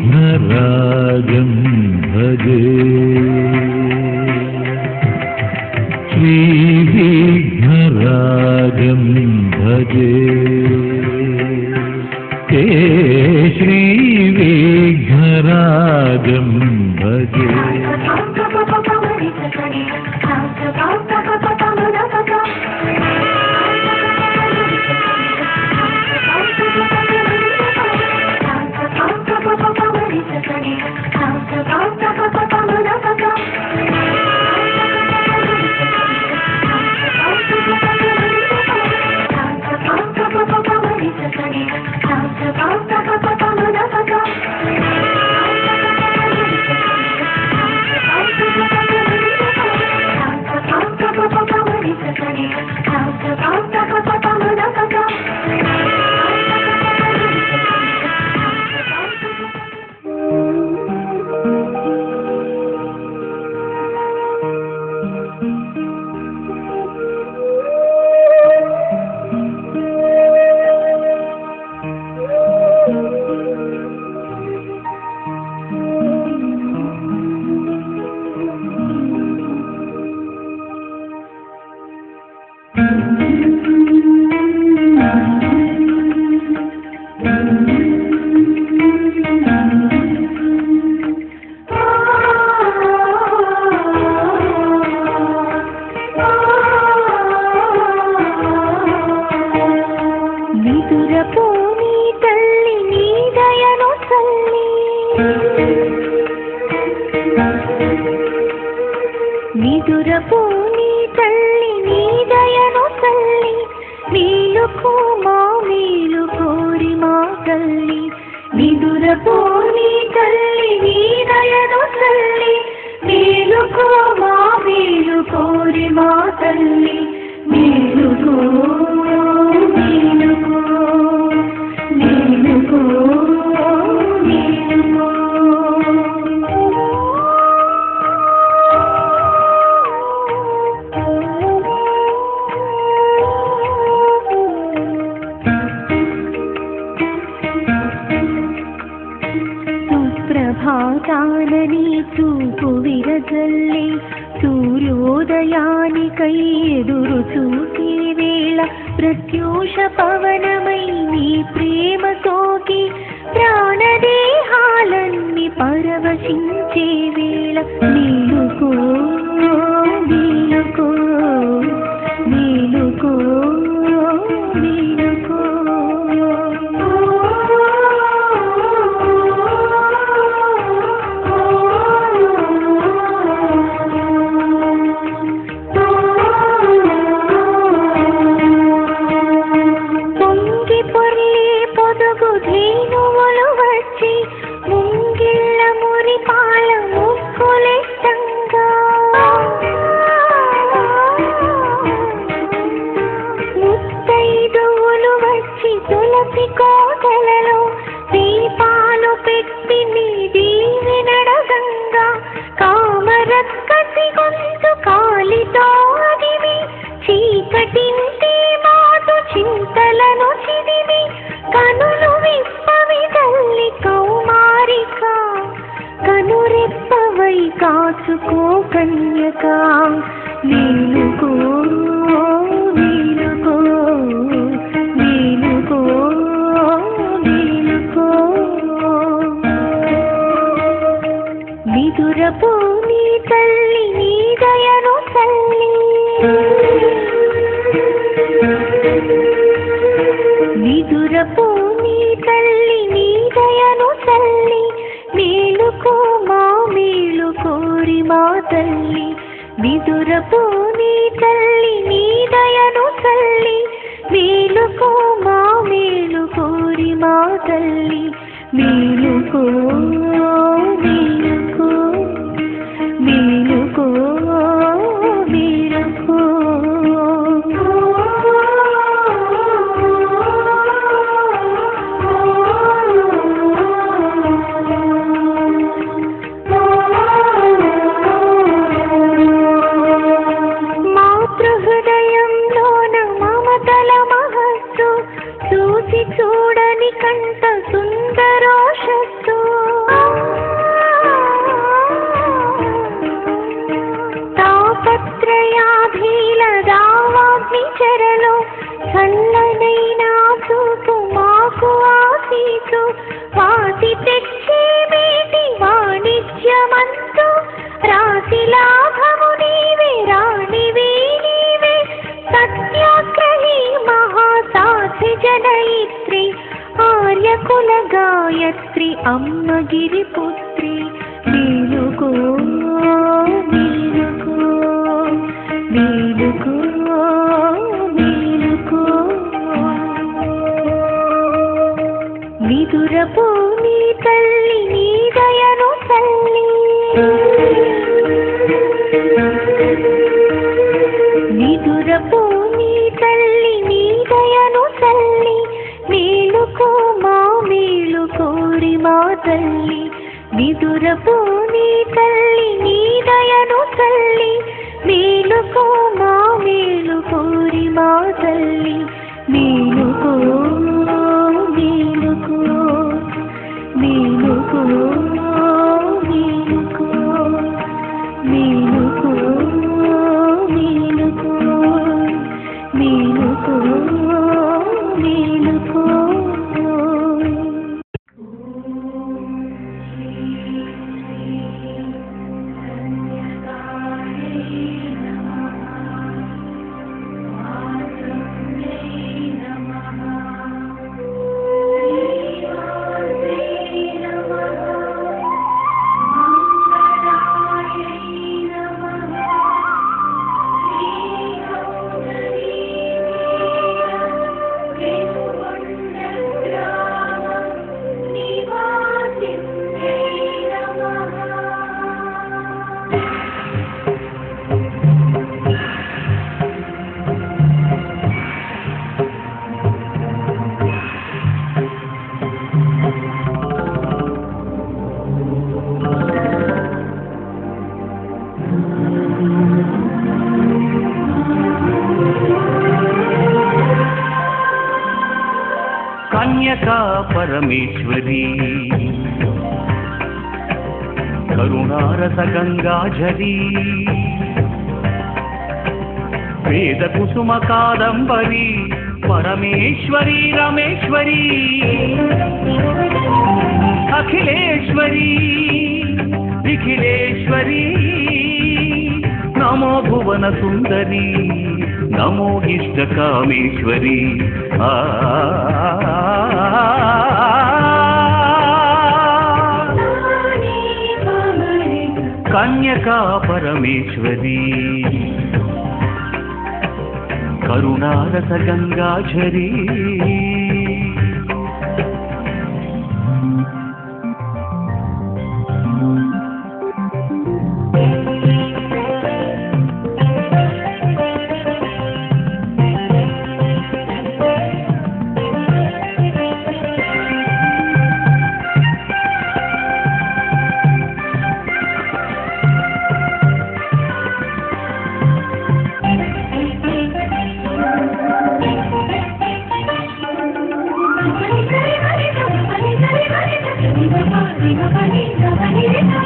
श्रीविघ्नराजं भजे श्रीविघ्नराजं भजे हे श्रीविघ्नराजं भजे నిదురపోని తల్లి నీ దయను తల్లి మేలుకో మా మేలు కోరి మా తల్లి నిదురపోని తల్లి నీ దయను తల్లి మేలుకో మా మేలు కోరి మా తల్లి మేలుకో మేలుకో మేలుకో భాగాలని చూపు విరజల్లి సూర్యోదయానికై ఎదురు చూసే వేళ ప్రత్యూష పవనమై నీ ప్రేమ సోకి ప్రాణదేహాలన్నీ పరవశించే వేళ మేలుకో మేలుకో మేలుకో మేలుకో కోటలలో దీపాలు పెట్టి నీ దీవెనడగంగా కామరక్కసి గొంతు కాలితో అదివి చీకటింటి మాటు చింతలను చిదివి కనులు విప్పవి తల్లి కౌమారిక కనురెప్పవై కాచుకో కన్యక మేలుకో మేలుకో మేలుకో నిదురపోని తల్లి నీ దయను తల్లి నిదురపోని తల్లి నీ దయను తల్లి మేలుకో మా మేలు కోరి మా తల్లి నిదురపోని తల్లి నీ దయను తల్లి మేలుకో మా మేలు కోరి మా తల్లి మేలుకో మేలుకో మేలుకో మేలుకో మాతృహృదయంలోన మమతల మహస్సు చూసి చూడని కంట సుందరో జయిత్రి ఆర్యకుల గాయత్రి అమ్మ గిరిపుత్రి మేలుకో మేలుకో మేలుకో మేలుకో నిదురపో నీ తల్లి నీ దయను తల్లి నిదురపో నీ తల్లి నీ దయను తల్లి మేలుకో మా మేలు కోరి మా తల్లి నిదురపో నీ తల్లి నీ దయను తల్లి మేలుకో మా మేలు కోరి మా తల్లి మేలుకో మేలుకో మేలుకో మేలుకో మేలుకో మేలుకో మేలుకో మేలుకో కన్యకా పరమేశ్వరీ కరుణారస గంగాజరీ వేద కుసుమ కాదంబరీ పరమేశ్వరీ రమేశ్వరీ అఖిలేశ్వరీ నిఖిలేశ్వరీ నమో భువన సుందరీ నమో ఇష్ట కామేశ్వరీ కన్యకా పరమేశ్వరీ కరుణారస గంగాజరీ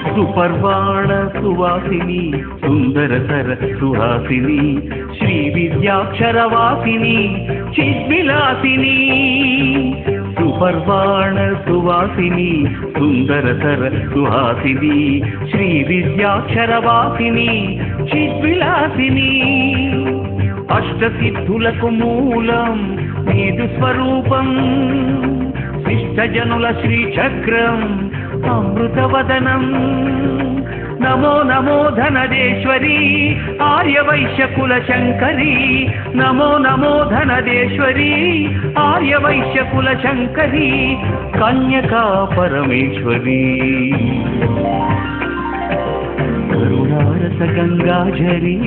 సుపర్వాణ సువాసిని సుందరతర సుహాసిని శ్రీ విద్యాక్షరవాసిని చిద్విలాసిని సుపర్వాణ సువాసిని సుందరతర సుహాసిని శ్రీ విద్యాక్షరవాసిని చిద్విలాసిని అష్టసిద్ధులకు మూలం నీదు స్వరూపం శిష్టజనుల శ్రీచక్రం అమృతవదనం నమో నమో ధనదేశ్వరీ ఆర్యవైశ్యకుల శంకరీ నమో నమో ధనదేశ్వరీ ఆర్యవైశ్యకుల శంకరీ కన్యకా పరమేశ్వరీ కరుణారస గంగాజరీ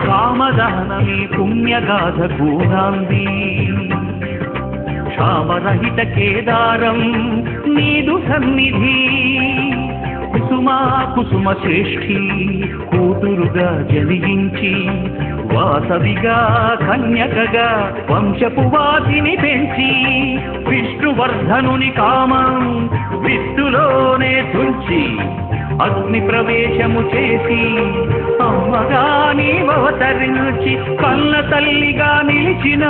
కామదహనమే పుణ్యగాథ గూఢాంది క్షామరహిత కేదారం నీదు సన్నిధి కుసుమా కుసుమ శ్రేష్ఠి కూతురుగా జనించి వాసవిగా కన్యకగా వంశపు వాసిని పెంచి విష్ణువర్ధనుని కామం విష్ణులోనే తుంచి అగ్ని ప్రవేశము చేసి అమ్మగా నీవతరించి కన్న తల్లిగా నిలిచిన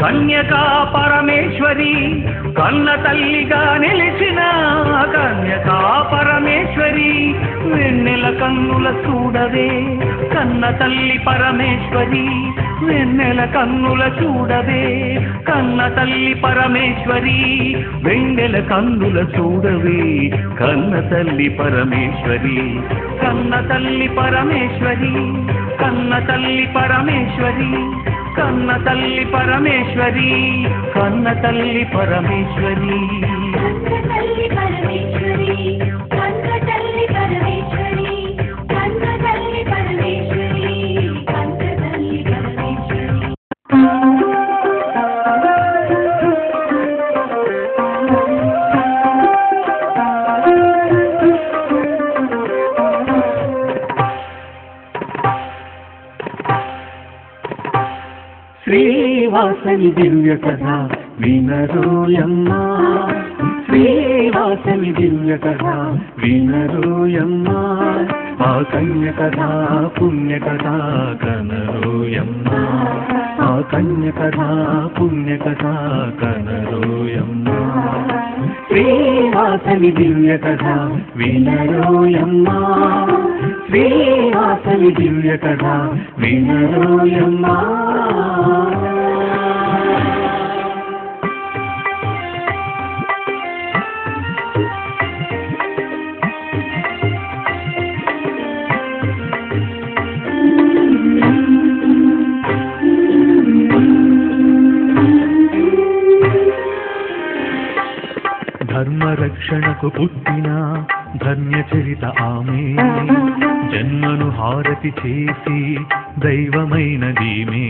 కన్యకా పరమేశ్వరి, కన్న తల్లిగా నిలిచిన కన్యకా పరమేశ్వరి, వెన్నెల కన్నుల చూడవే కన్న తల్లి పరమేశ్వరి, వెన్నెల కన్నుల చూడవే కన్న తల్లి పరమేశ్వరి, వెన్నెల కన్నుల చూడవే కన్న తల్లి పరమేశ్వరి, కన్న తల్లి పరమేశ్వరి, కన్న తల్లి పరమేశ్వరి, కన్న తల్లి పరమేశ్వరి, కన్న తల్లి పరమేశ్వరి. శ్రీవాసవి దివ్య కథ వినరోయమ్మ, శ్రీవాసవి దివ్య కథ వినరోయమ్మ, ఆ కన్య కథ పుణ్య కథ కనరోయమ్మ, ఆ కన్య కథ పుణ్య కథ కనరోయమ్మ. శ్రీవాసవి దివ్య కథ వినరోయమ్మ, శ్రీవాసవి దివ్య కథ వినరోయమ్మ. ధర్మరక్షణకు పుట్టిన ధన్య చరిత ఆమె, జన్మను హారతి చేసి దైవమైనదీమే.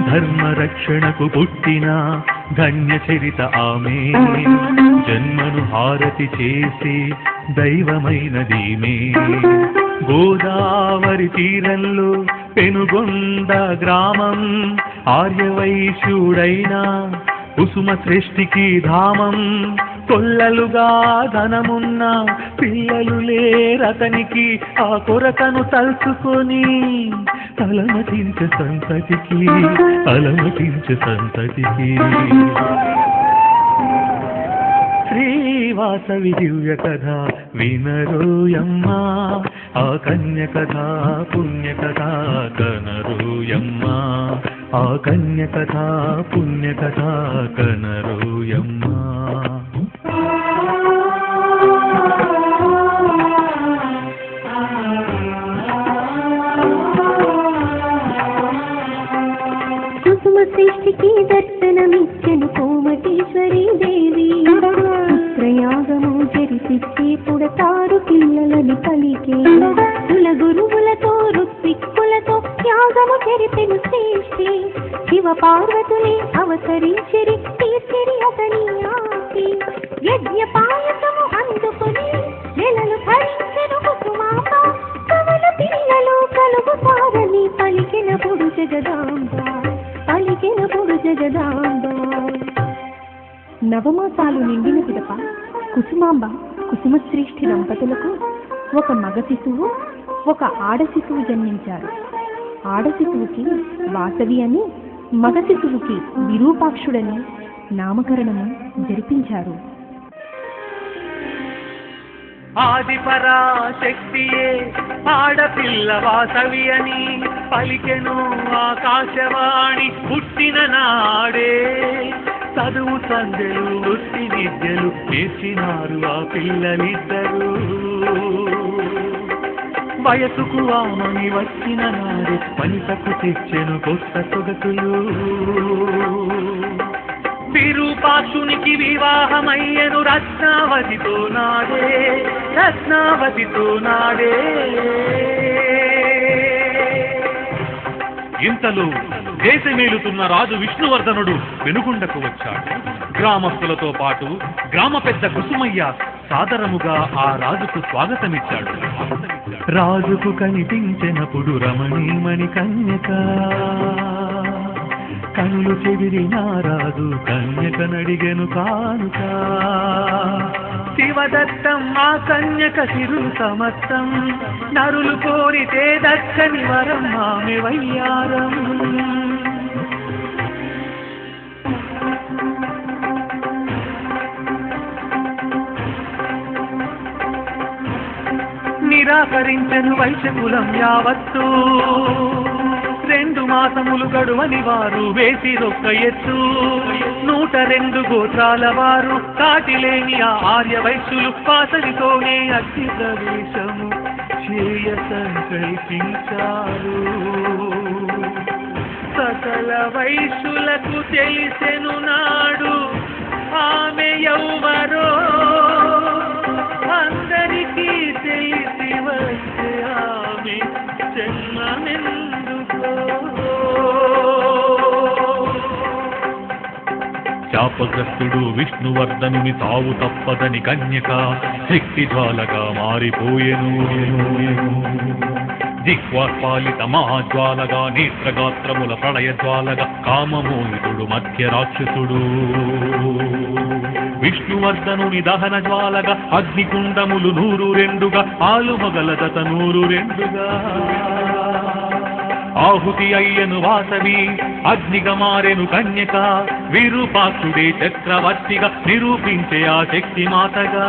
ధర్మరక్షణకు పుట్టిన ధన్య చరిత ఆమె, జన్మను హారతి చేసి దైవమైనదీమే. గోదావరి తీరంలో పెనుగొండ గ్రామం, ఆర్యవైశ్యుడైన కుసుమ సృష్టికి ధామం. కొల్లలుగా ధనమున్న పిల్లలు లేరతనికి, ఆ కొరతను తలుచుకొని అలమటించే సంతతికి, అలమటించే సంతతికి. శ్రీవాసవి దివ్య కథ వినరోయమ్మ, ఆ కన్య కథ పుణ్య కథ కనరోయమ్మ, ఆ కన్య కథ పుణ్య కథ కనరోయమ్మ. కుసుమ సృష్టికి దర్శనమిచ్చెను కోమటీశ్వరీ దేవి, పుత్రయాగము జరిపిచ్చి పుడతారు పిల్లలని పలికే. కుల గురువులతో ఋత్విక్కులతో యాగము జరిపెను శ్రేష్ఠి, శివ పార్వతులే అవతరించిరి తీర్చిరి అతని ఆశి. యజ్ఞ పాయసము అందుకుని నెలలు ధరించెను కుసుమాంబ, కవల పిల్లలు కలుగుతారని పలికినప్పుడు జగదాంబ, పలికినప్పుడు జగదాంబ. నవమాసాలు నిండిన పిదప కుసుమాంబ కుసుమశ్రేష్ఠి దంపతులకు ఒక మగ శిశువు ఒక ఆడ శిశువు జన్మించారు. ఆడ శిశువుకి వాసవి అని, మగ శిశువుకి విరూపాక్షుడని నామకరణము జరిపించారు. ఆదిపరాశక్తియే ఆడపిల్ల వాసవి అని పలికెను ఆకాశవాణి పుట్టిన నాడే. చదువు సందెలు వృత్తి విద్యలు నేర్చినారు ఆ పిల్లలిద్దరూ. వయసుకు ఆమని వచ్చిన నాడే వనితకు తెచ్చెను కొత్త సొగసులు. విరూపాక్షునికి వివాహమయ్యను రత్నావతితో నాడే, రత్నావతితో నాడే. ఇంతలో దేశమేలుతున్న రాజు విష్ణువర్ధనుడు వెనుకొండకు వచ్చాడు. గ్రామస్తులతో పాటు గ్రామ పెద్ద కుసుమయ్య సాదరముగా ఆ రాజుకు స్వాగతమిచ్చాడు. రాజుకు కనిపించినప్పుడు రమణీమణి కన్యక కనులు చెదిరిన రాజు కన్యక నడిగెను కానుక శివదత్తం ఆ కన్యక సిరులు సమస్తం నరులు కోరితే దక్కని వరం ఆమె వయ్యారం నిరాకరించను వైశ్యకులం యావత్తు 2 మాసములు గడువని వారు వేసి రొక్క ఎత్తు 102 గోత్రాల వారు కాటిలేని ఆ ఆర్య వైశ్యులు పాసరితోనే అగ్ని ప్రవేశము చేయ సంకల్పించారు సకల వైశ్యులకు తెలిసెను నాడు ఆమె ఎవ్వరో అందరికీ తెలిసి వచ్చే ఆమె జన్మమెందుకో శాపగ్రస్తుడు విష్ణువర్ధనుని తావు తప్పదని కన్యక శక్తి జ్వాలగా మారిపోయెను జిహ్వాపాలిత మహాజ్వాలగా నేత్రగాత్రముల ప్రళయ జ్వాలగా కామమోహితుడు మధ్య రాక్షసుడు విష్ణువర్ధనుని దహన జ్వాలగా అగ్నికుండములు 102గా ఆలుమగల దత 102గా ఆహుతి అయ్యను వాసవి అగ్నిగా మారెను కన్యక విరూపాక్షుడే చక్రవర్తిగా నిరూపించే ఆ శక్తి మాతగా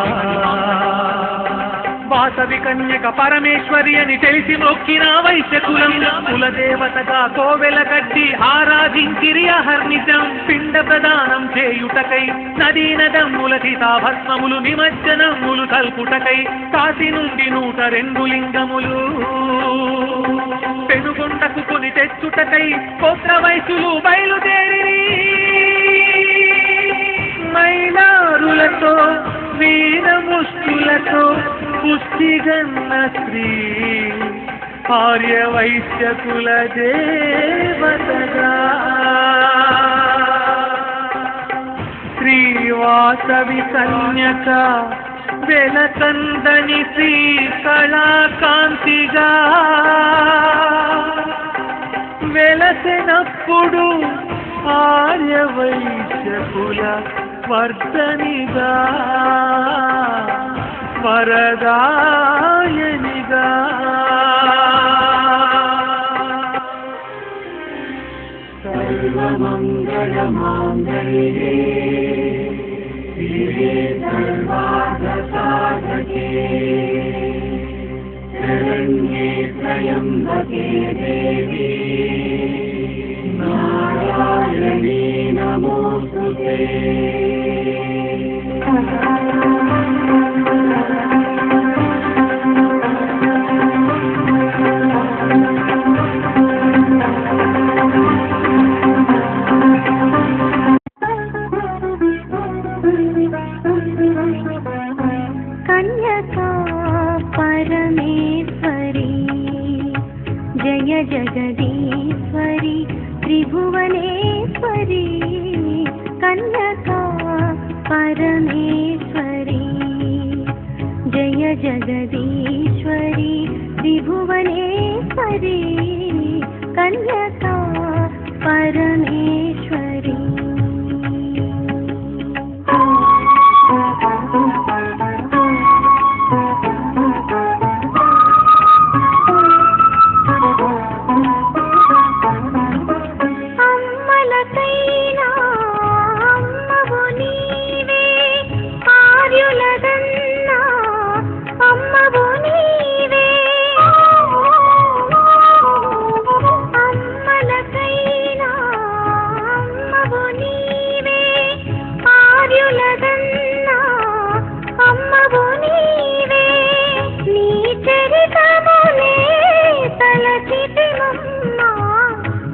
వాసవి కన్యక పరమేశ్వరి అని తెలిసి మొక్కిన వైశ్యకులం కులదేవతగా కోవెల కట్టి ఆరాధించిరి అహర్నిశం పిండ ప్రదానం చేయుటకై నదీ నదమ్ముల సీతాభస్మములు నిమజ్జనములు కల్పుటకై కాశీ నుండి 102 లింగములు పెనుగొండకు కొని తెచ్చుటకై గోత్ర వైశ్యులు బయలుదేరి మైలారులతో వీరముష్టులతో పుష్టిగన్న స్త్రీ ఆర్య వైశ్యకుల దేవతగా శ్రీవాసవి కన్యక వెలకందని శ్రీ కళాకాంతిగా వెలసినప్పుడు ఆర్య వైశ్యకుల వర్ధనిగా వరదాయనిగా సర్వమంగళమాంగళ్యే శివే సర్వార్థసాధకే శరణ్యే త్రయంబకే దేవి నారాయణీ నమోస్తుతే కన్యకా పరమేశ్వరి జయ జగదీశ్వరి త్రిభువనేశ్వరి కన్యకా పరమేశ్వరి జయ జగదీశ్వరి త్రిభువనేశ్వరి కన్యకా పరమేశ్వరి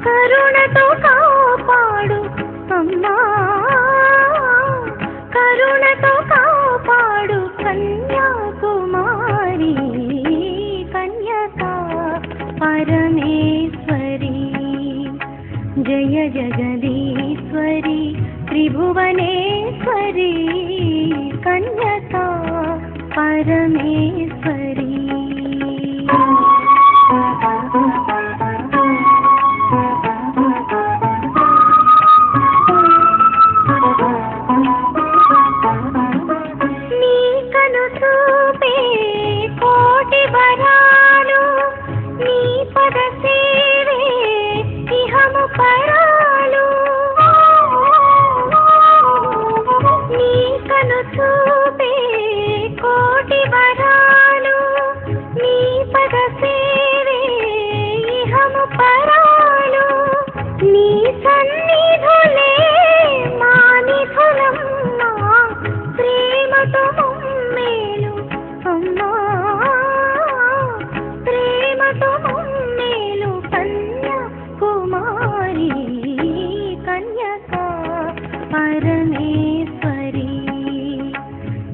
కరుణతో కాపాడు అమ్మా కరుణతో కాపాడు కన్యాకుమారి కన్యకా పరమేశ్వరి జయ జగదీశ్వరి త్రిభువనేశ్వరి కన్యకా పరమేశ్వరి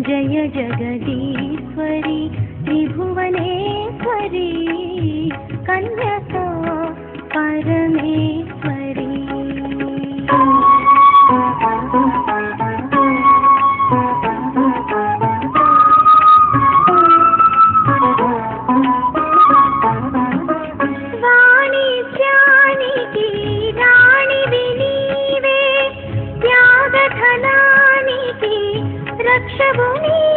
జయ జగదీశ్వరి త్రిభువనేశ్వరి కన్యకా పరమేశ్వరి. వాణిజ్యానికి రాణివి నీవే, త్యాగధనానికి రక్షవు నీవే.